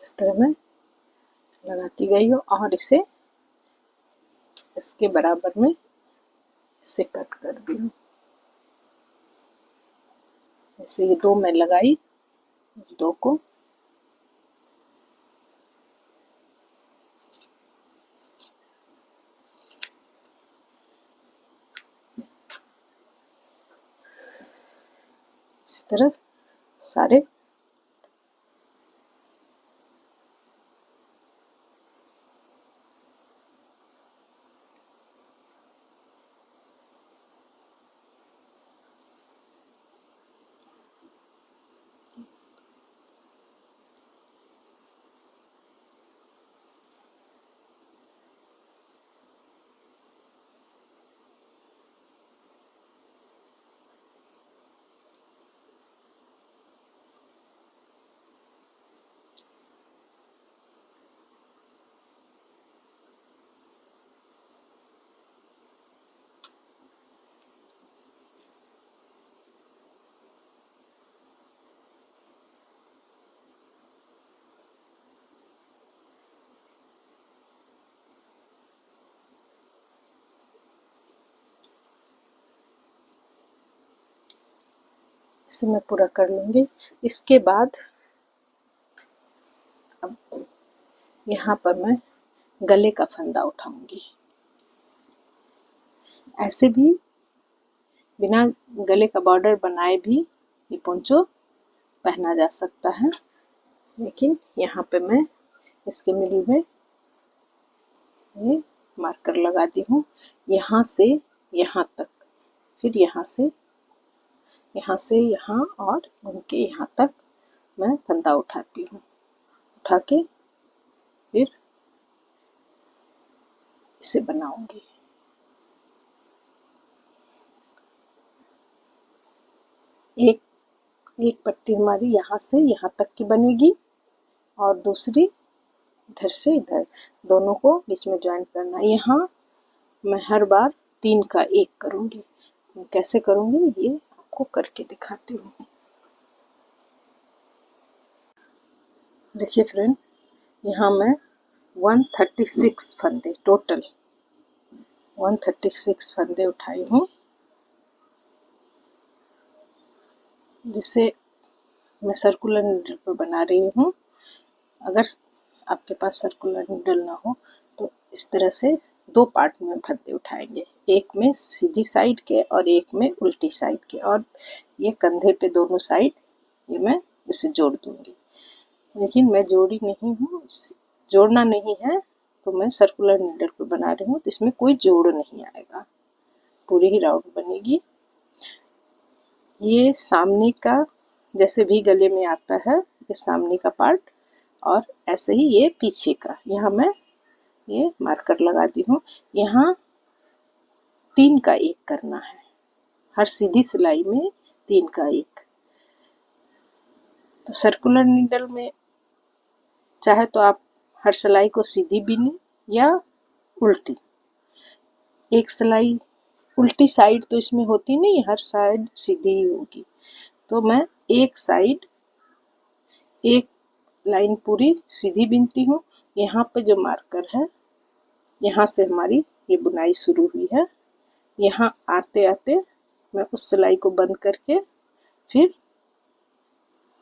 Speaker 2: इस तरह मैं लगाती गई हूँ और इसे इसके बराबर में इसे कट कर दी हूँ। जैसे ये 2 मैं लगाई, इस 2 को इसी तरह सारे इसे मैं पूरा कर लूँगी। इसके बाद अब यहाँ पर मैं गले का फंदा उठाऊंगी। ऐसे भी बिना गले का बॉर्डर बनाए भी ये पोंचो पहना जा सकता है, लेकिन यहाँ पे मैं इसके मिडिल में ये मार्कर लगाती हूँ, यहाँ से यहाँ तक, फिर यहाँ से यहाँ और घूम के यहाँ तक मैं फंदा उठाती हूँ। उठा के फिर इसे बनाऊंगी। एक पट्टी हमारी यहाँ से यहाँ तक की बनेगी और दूसरी इधर से इधर, दोनों को बीच में ज्वाइन करना है। यहाँ मैं हर बार 3 का 1 करूँगी। कैसे करूँगी ये आपको करके दिखाती हूँ। देखिए फ्रेंड, यहाँ मैं 136 फंदे, टोटल 136 फंदे उठाई हूँ, जिसे मैं सर्कुलर नीडल पर बना रही हूँ। अगर आपके पास सर्कुलर नीडल ना हो तो इस तरह से 2 पार्ट में फंदे उठाएंगे, एक में सीधी साइड के और एक में उल्टी साइड के, और ये कंधे पे दोनों साइड ये मैं इसे जोड़ दूंगी। लेकिन मैं जोड़ी नहीं हूँ, जोड़ना नहीं है, तो मैं सर्कुलर नीडल पर बना रही हूँ, तो इसमें कोई जोड़ नहीं आएगा, पूरी ही राउंड बनेगी। ये सामने का जैसे भी गले में आता है, ये सामने का पार्ट, और ऐसे ही ये पीछे का। यहाँ मैं ये मार्कर लगाती हूँ। यहाँ 3 का 1 करना है, हर सीधी सिलाई में 3 का 1। तो सर्कुलर नीडल में चाहे तो आप हर सिलाई को सीधी बीने या उल्टी। एक सिलाई उल्टी साइड तो इसमें होती नहीं, हर साइड सीधी ही होगी। तो मैं एक साइड एक लाइन पूरी सीधी बीनती हूँ। यहाँ पे जो मार्कर है, यहाँ से हमारी ये बुनाई शुरू हुई है। यहाँ आते आते मैं उस सिलाई को बंद करके फिर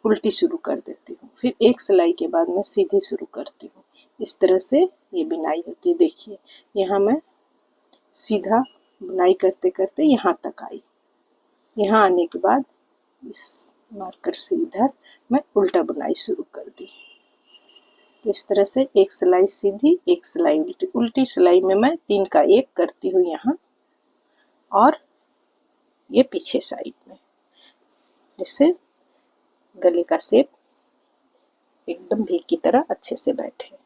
Speaker 2: उल्टी शुरू कर देती हूँ, फिर एक सिलाई के बाद मैं सीधी शुरू करती हूँ। इस तरह से ये बुनाई होती है। देखिए, यहाँ मैं सीधा बुनाई करते करते यहाँ तक आई। यहाँ आने के बाद इस मार्कर से इधर मैं उल्टा बुनाई शुरू कर दी। तो इस तरह से एक सिलाई सीधी, एक सिलाई उल्टी। उल्टी सिलाई में मैं 3 का 1 करती हूँ यहाँ, और ये पीछे साइड में, जिससे गले का शेप एकदम भी की तरह अच्छे से बैठे।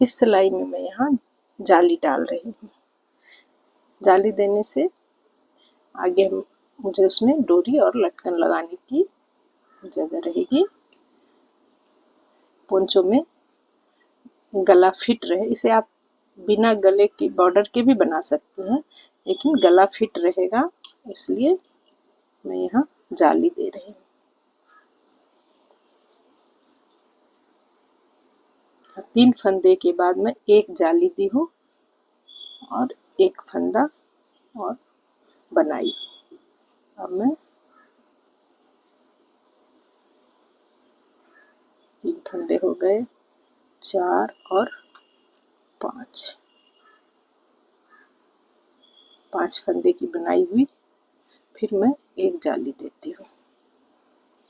Speaker 2: इस सिलाई में मैं यहाँ जाली डाल रही हूँ। जाली देने से आगे मुझे उसमें डोरी और लटकन लगाने की जगह रहेगी। पोंचो में गला फिट रहे, इसे आप बिना गले की बॉर्डर के भी बना सकते हैं, लेकिन गला फिट रहेगा, इसलिए मैं यहाँ जाली दे रही हूँ। 3 फंदे के बाद मैं एक जाली दी हूँ और एक फंदा और बनाई। अब मैं 3 फंदे हो गए, 4 और 5 फंदे की बनाई हुई। फिर मैं एक जाली देती हूँ,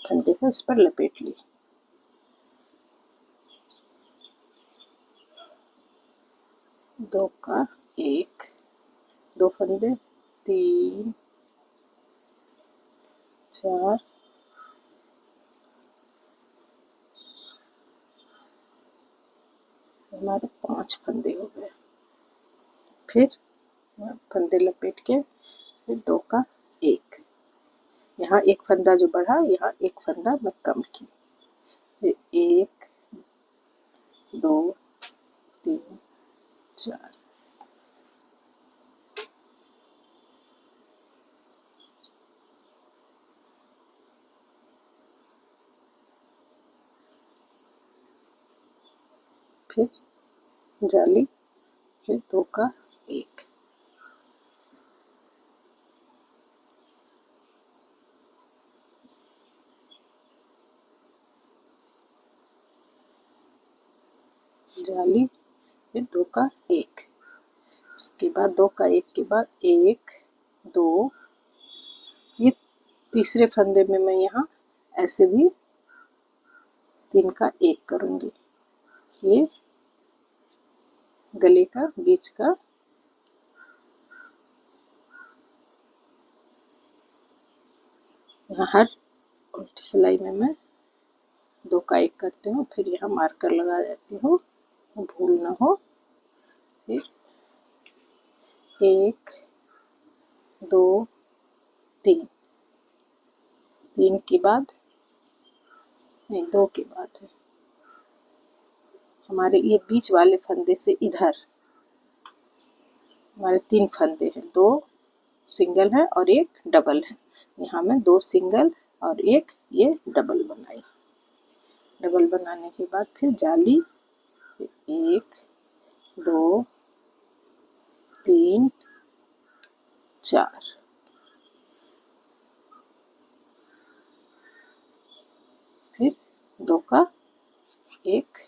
Speaker 2: फंदे को इस पर लपेट ली। दो का 1, 2 फंदे, 3, 4, हमारे 5 फंदे हो गए। फिर फंदे लपेट के फिर 2 का 1, यहाँ एक फंदा जो बढ़ा, यहाँ एक फंदा मैं कम की। फिर 1, 2, 3, 4, फिर जाली, फिर 2 का 1। जाली, फिर 2 का 1, उसके बाद 2 का 1 के बाद 1 2, ये तीसरे फंदे में मैं यहाँ ऐसे भी 3 का 1 करूँगी। ये गले का बीच का यहाँ हर उल्टी सिलाई में मैं 2 का 1 करती हूँ, फिर यहाँ मार्कर लगा देती हूँ, भूल ना हो। फिर 1 2 3, 3 के बाद नहीं 2 के बाद है हमारे ये बीच वाले फंदे से इधर हमारे 3 फंदे हैं, 2 सिंगल है और 1 डबल है। यहाँ मैं 2 सिंगल और 1 ये डबल बनाई। डबल बनाने के बाद फिर जाली, 1 2 3 4, फिर 2 का 1,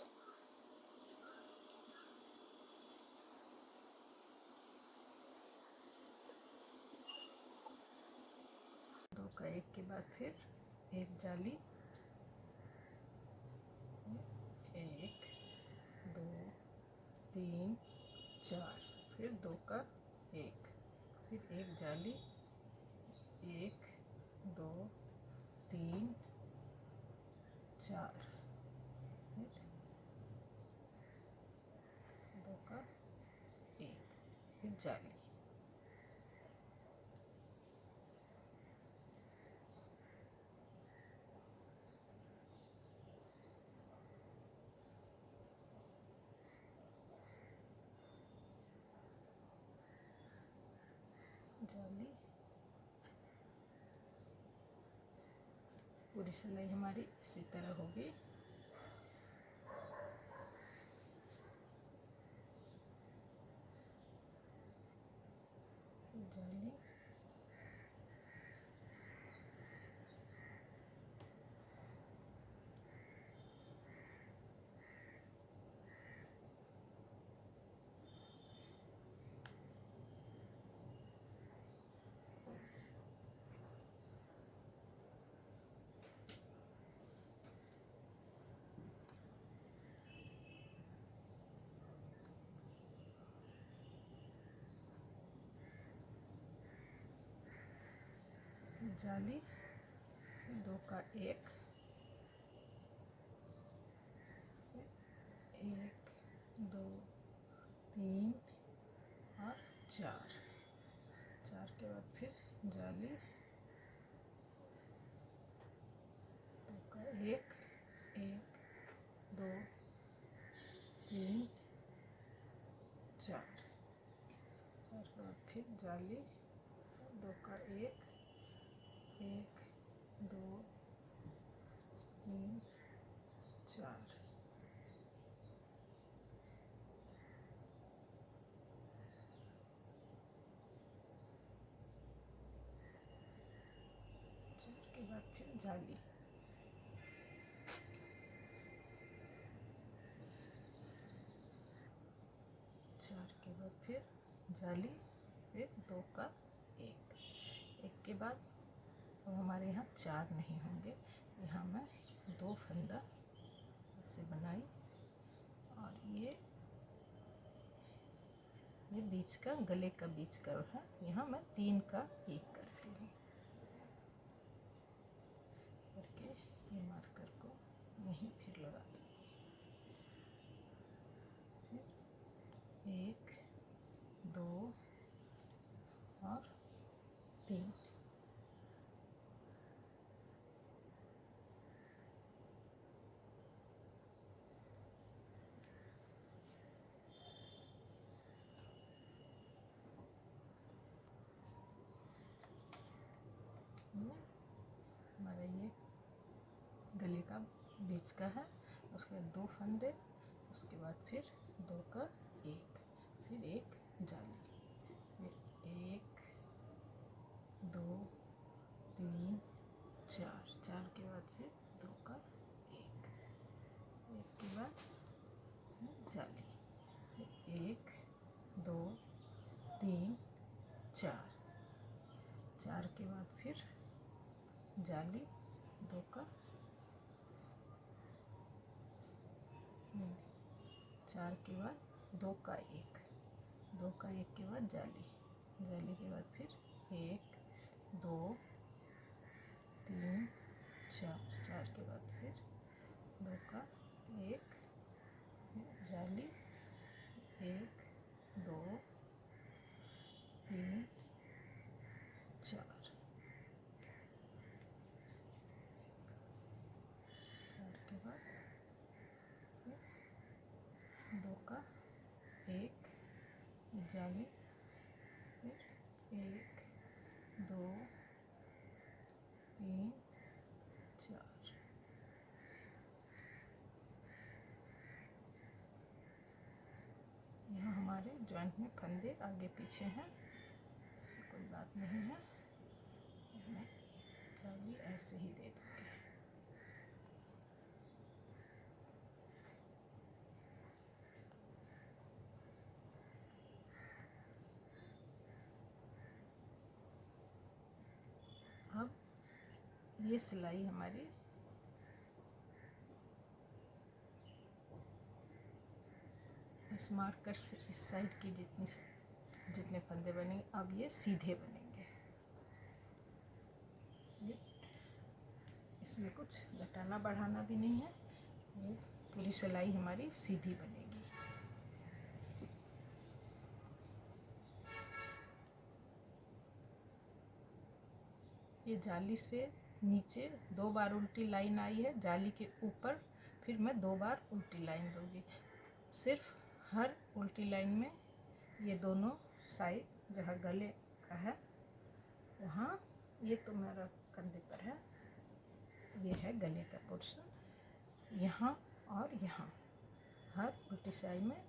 Speaker 2: 2 का 1 के बाद फिर एक जाली, 1 2 3 4, फिर 2 का 1, फिर एक जाली, 1 2 3 4, फिर 2 का 1, फिर जाली। जाली, पूरी सिलाई हमारी इसी तरह होगी। जाली, जाली, 2 का 1, 1 2 3 और 4, 4 के बाद फिर जाली, 2 का 1 1 2 3 4, 4 के बाद फिर जाली, 2 का 1 1 2 3 4, 4 के बाद फिर जाली, 4 के बाद फिर जाली, फिर 2 का 1, 1 के बाद अब हमारे यहाँ 4 नहीं होंगे, यहाँ मैं 2 फंदा ऐसे बनाई और ये बीच का गले का बीच का है, यहाँ मैं 3 का 1 करती हूँ करके ये मार्कर को यहीं फिर लगा दूँ। 1 2 और 3, हमारा ये गले का बीच का है, उसके बाद 2 फंदे, उसके बाद फिर 2 का 1, फिर एक जाली, फिर 1 2 3 4, 4 के बाद फिर 2 का 1, 1 के बाद जाली। 2 3 4, 4 के बाद फिर जाली 2 का, 4 के बाद 2 का 1, 2 का 1 के बाद जाली, जाली के बाद फिर 1 2 3 4, 4 के बाद फिर 2 का 1, जाली 1 2 3 4, 4 के बाद 2 का 1, जाली, फिर 1 2 3 4, यहाँ हमारे जॉइंट में फंदे आगे पीछे हैं, इससे कोई बात नहीं है, मैं जाली ऐसे ही दे दूँगी। अब ये सिलाई हमारी इस मार्कर से इस साइड की जितने फंदे बनेंगे, अब ये सीधे बनेंगे। ये इसमें कुछ घटाना बढ़ाना भी नहीं है, ये पूरी सिलाई हमारी सीधी बनेगी। ये जाली से नीचे 2 बार उल्टी लाइन आई है, जाली के ऊपर फिर मैं 2 बार उल्टी लाइन दूंगी। सिर्फ हर उल्टी लाइन में ये दोनों साइड जहाँ गले का है वहाँ, ये तो मेरा कंधे पर है, ये है गले का पोर्शन, यहाँ और यहाँ हर उल्टी साइड में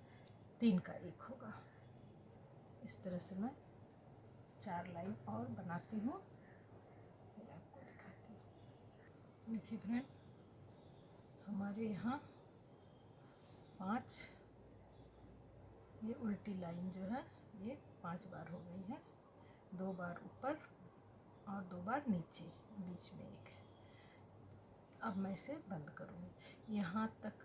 Speaker 2: 3 का 1 होगा। इस तरह से मैं 4 लाइन और बनाती हूँ, फिर आपको दिखाती हूँ। देखिए फ्रेंड, हमारे यहाँ 5 ये उल्टी लाइन जो है ये 5 बार हो गई है, 2 बार ऊपर और 2 बार नीचे, बीच में 1 है। अब मैं इसे बंद करूँगी। यहाँ तक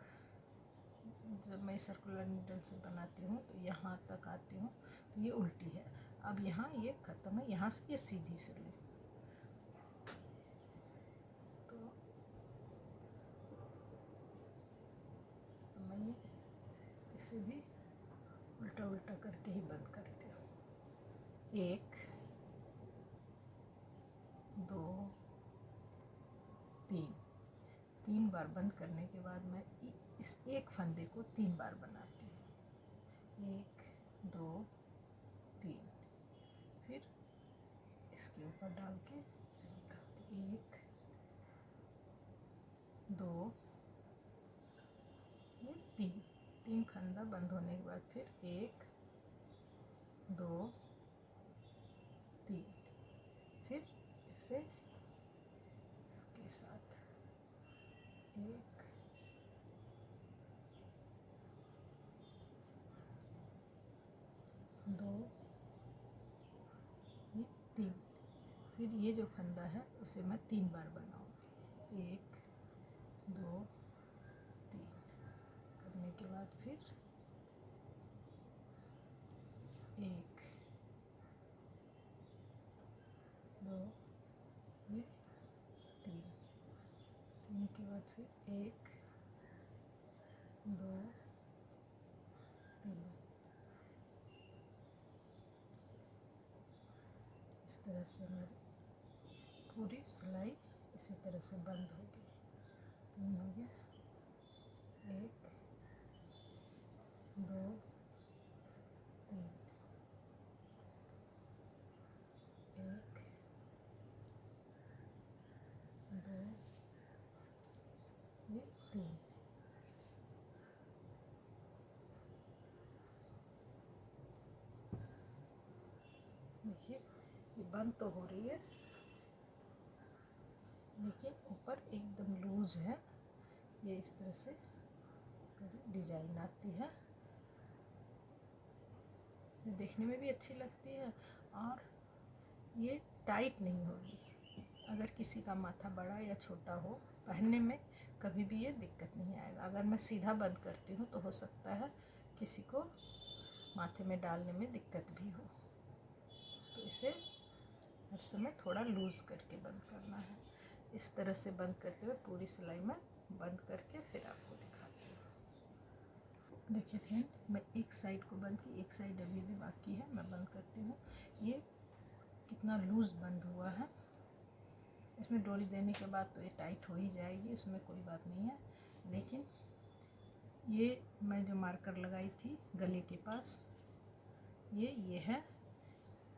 Speaker 2: जब मैं सर्कुलर नीडल से बनाती हूँ तो यहाँ तक आती हूँ तो ये उल्टी है। अब यहाँ ये ख़त्म है, यहाँ से ये सीधी शुरू है। तो मैं ये इसे भी उल्टा उल्टा करके ही बंद करती हूँ। 1 2 3 बार बंद करने के बाद मैं इस एक फंदे को 3 बार बनाती हूँ। 1 2 3, फिर इसके ऊपर डाल के इसे निकालती हूँ। 1 2 ये 3 फंदा बंद होने के बाद फिर 1 2 3, फिर इसे इसके साथ 1 2 ये 3, फिर ये जो फंदा है उसे मैं 3 बार बनाऊंगी। 1 2 3 करने के बाद फिर 1 2 ये 3 के बाद फिर 1 2 3, इस तरह से मेरी पूरी सिलाई इसी तरह से बंद होगी। 3 हो गया, 1 2 3, 1 2 ये 3। देखिए ये बंद तो हो रही है लेकिन ऊपर एकदम लूज है। ये इस तरह से डिजाइन आती है। जो देखने में भी अच्छी लगती है और ये टाइट नहीं होगी। अगर किसी का माथा बड़ा या छोटा हो, पहनने में कभी भी ये दिक्कत नहीं आएगा। अगर मैं सीधा बंद करती हूँ तो हो सकता है किसी को माथे में डालने में दिक्कत भी हो, तो इसे हर समय थोड़ा लूज़ करके बंद करना है। इस तरह से बंद करते हुए पूरी सिलाई में बंद करके फिर आपको दिखाती हूँ। देखिए फ्रेंड, मैं एक साइड को बंद की, एक साइड अभी भी बाकी है, मैं बंद करती हूँ। ये कितना लूज़ बंद हुआ है। इसमें डोरी देने के बाद तो ये टाइट हो ही जाएगी, इसमें कोई बात नहीं है। लेकिन ये मैं जो मार्कर लगाई थी गले के पास, ये है,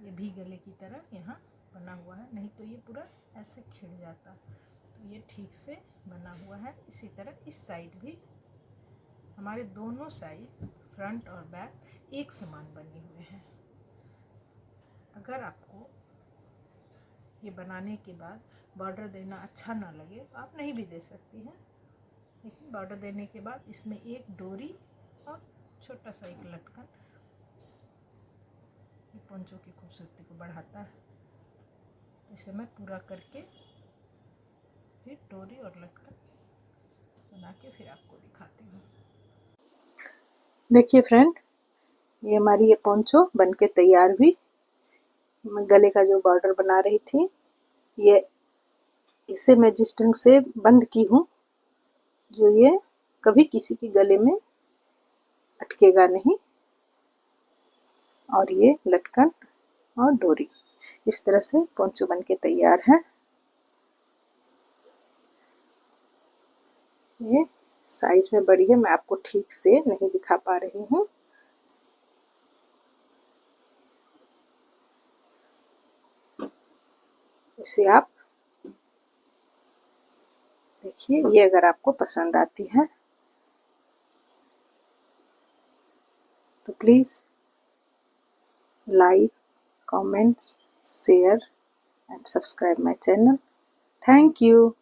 Speaker 2: ये भी गले की तरह यहाँ बना हुआ है, नहीं तो ये पूरा ऐसे खिड़ जाता। तो ये ठीक से बना हुआ है। इसी तरह इस साइड भी, हमारे दोनों साइड फ्रंट और बैक एक समान बने हुए हैं। अगर आपको ये बनाने के बाद बॉर्डर देना अच्छा ना लगे तो आप नहीं भी दे सकती हैं, लेकिन बॉर्डर देने के बाद इसमें एक डोरी और छोटा सा एक लटकन ये पोंचो की खूबसूरती को बढ़ाता है। तो इसे मैं पूरा करके फिर डोरी और लटकन बना के फिर आपको दिखाती हूँ। देखिए फ्रेंड, ये हमारी ये पोंचो बनके तैयार हुई। मैं गले का जो बॉर्डर बना रही थी, ये इसे मैं जिस ढंग से बंद की हूँ, जो ये कभी किसी के गले में अटकेगा नहीं। और ये लटकन और डोरी, इस तरह से पोंचो बनके तैयार है। ये साइज में बड़ी है, मैं आपको ठीक से नहीं दिखा पा रही हूँ। इसे आप देखिए, ये अगर आपको पसंद आती है तो please like, comment, share and subscribe my channel. Thank you.